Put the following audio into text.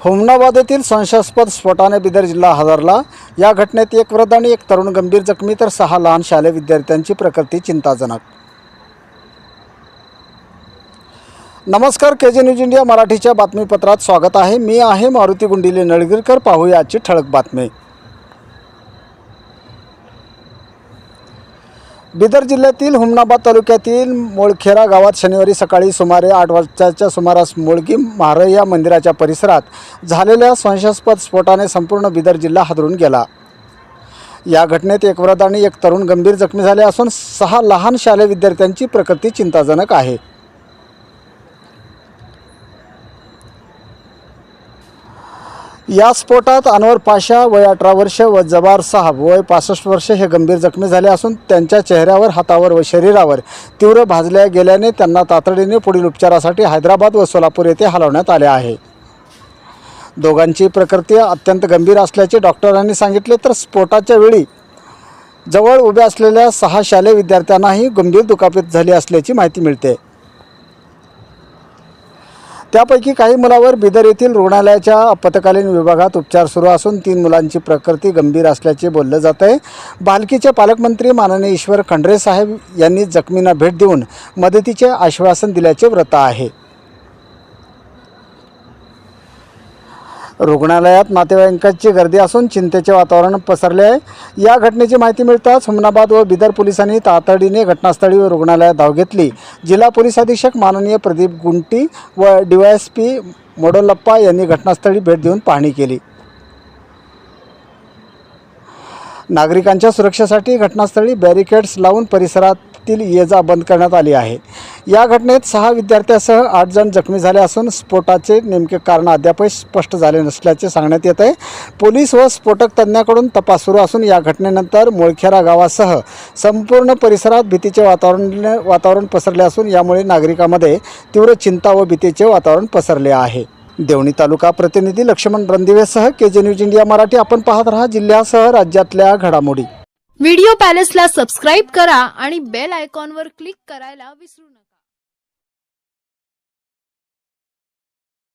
हुमनाबाद येथील संशयास्पद स्फोटाने बिदर जिल्हा हादरला। या घटनेत एक वृद्ध आणि एक तरुण गंभीर जखमी तर 6 लहान शालेय विद्यार्थ्यांची प्रकृती चिंताजनक। नमस्कार, केजे न्यूज इंडिया मराठीच्या बातमीपत्रात स्वागत आहे। मी आहे मारुती गुंडिले नळगीरकर। पाहूया आजची ठळक बातमी। बिदर जिल्ह्यातील हुमनाबाद तालुक्यातील मोळखेरा गावात शनिवारी सकाळी सुमारे 8 वाजताच्या सुमारास मोळगी महारया मंदिराच्या परिसरात झालेल्या संशयास्पद स्फोटाने संपूर्ण बिदर जिल्हा हादरून गेला। या घटनेत एक वृद्ध आणि एक तरुण गंभीर जखमी झाले असून 6 लहान शालेय विद्यार्थ्यांची प्रकृती चिंताजनक आहे। या स्फोटात अनवर पाशा वय 18 वर्ष व जबार साहब वय 65 वर्ष हे गंभीर जखमी झाले असून त्यांच्या चेहऱ्यावर, हातावर व शरीरावर तीव्र भाजल्या गेल्याने त्यांना तातडीने पुढील उपचारासाठी हैदराबाद व सोलापूर येथे हलवण्यात आले आहे। दोघांची प्रकृती अत्यंत गंभीर असल्याचे डॉक्टरांनी सांगितले, तर स्फोटाच्या वेळी जवळ उभ्या असलेल्या 6 शालेय विद्यार्थ्यांनाही गंभीर दुखापत झाली असल्याची माहिती मिळते। त्यापैकी काही मुलांवर बिदर येथील रुग्णालयाच्या आपत्कालीन विभागात उपचार सुरू असून 3 मुलांची प्रकृती गंभीर असल्याचे बोलले जात आहे। बालकीचे पालकमंत्री माननीय ईश्वर खंड्रे साहेब यांनी जखमींना भेट देऊन मदतीचे आश्वासन दिल्याचे वृत्त आहे। रुग्णालयात नातेवाईकांची गर्दी असून चिंतेचे वातावरण पसरले आहे। या घटनेची माहिती मिळताच हुमनाबाद व बिदर पोलिसांनी तातडीने घटनास्थळी व रुग्णालयात धाव घेतली। जिल्हा पोलीस अधीक्षक माननीय प्रदीप गुंटी व DYSP मोडोलप्पा यांनी घटनास्थळी भेट देऊन पाहणी केली। नागरिकांच्या सुरक्षेसाठी घटनास्थळी बॅरिकेड्स लावून परिसरातील ये-जा बंद करण्यात आली आहे। या घटनेत 6 विद्यार्थ्यांसह 8 जण जखमी झाले असून स्फोटाचे नेमके कारण अद्यापही स्पष्ट झाले नसल्याचे सांगण्यात येत आहे। पोलीस व स्फोटक तज्ञांकडून तपास सुरू असून या घटनेनंतर मोळखेरा गावासह संपूर्ण परिसरात भीतीचे वातावरण पसरले असून यामुळे नागरिकांमध्ये तीव्र चिंता व भीतीचे वातावरण पसरले आहे। देवणी तालुका प्रतिनिधी लक्ष्मण रणदिवेसह केजे न्यूज इंडिया मराठी। आपण पाहत रहा जिल्ह्यासह राज्यातल्या घडामोडी। व्हिडिओ पॅलेसला सबस्क्राइब करा आणि बेल आयकॉनवर क्लिक करायला विसरू नका।